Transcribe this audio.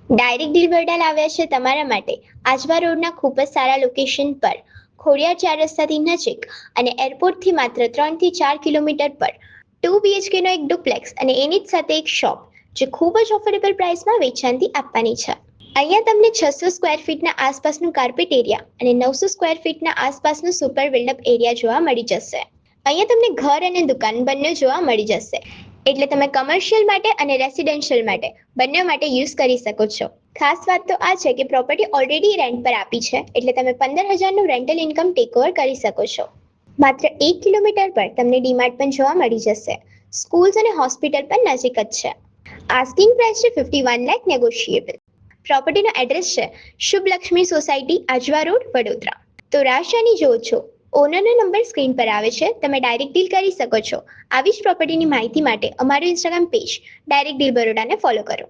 Direct deal બરડા લાવ્યા છે તમારા માટે આજવા રોડના ખૂબ જ સારા લોકેશન પર, ખોડિયાર ચાર રસ્તાથી નજીક અને એરપોર્ટથી માત્ર 3 થી 4 કિલોમીટર પર 2 BHK નો એક ડુપ્લેક્સ અને એની જ સાથે એક શોપ જે ખૂબ જ ઓફોર્ડેબલ પ્રાઇસમાં વેચાણથી આપવાની છે. અહીંયા તમને 600 સ્ક્વેર ફીટના આસપાસનું કાર્પેટ એરિયા અને 900 સ્ક્વેર ફીટના આસપાસનું સુપર બિલ્ડઅપ એરિયા જોવા મળી જશે. અહીંયા તમને ઘર અને દુકાન બંને જોવા મળી જશે, એટલે તમે કમર્શિયલ માટે અને રેસિડેન્શિયલ માટે બંને માટે યુઝ કરી શકો છો. ખાસ વાત તો આ છે કે પ્રોપર્ટી ઓલરેડી રેન્ટ પર આપી છે, એટલે તમે 15,000નું રેન્ટલ ઇન્કમ ટેક ઓવર કરી શકો છો. માત્ર 1 કિલોમીટર પર તમને ડીમાર્ટ પણ જોવા મળી જશે. સ્કૂલ્સ અને હોસ્પિટલ પણ નજીક જ છે. આસ્કિંગ પ્રાઇસ છે 51 લાખ નેગોશિયેબલ. પ્રોપર્ટીનો એડ્રેસ છે શુભ લક્ષ્મી સોસાયટી, આજવા રોડ, વડોદરા. તો રાશિયાની જો છો, ઓનરનો નંબર સ્ક્રીન પર આવે છે, તમે ડાયરેક્ટ ડીલ કરી શકો છો. આવી જ પ્રોપર્ટીની માહિતી માટે અમારું ઇન્સ્ટાગ્રામ પેજ ડાયરેક્ટ ડીલ બરોડાને ફોલો કરો.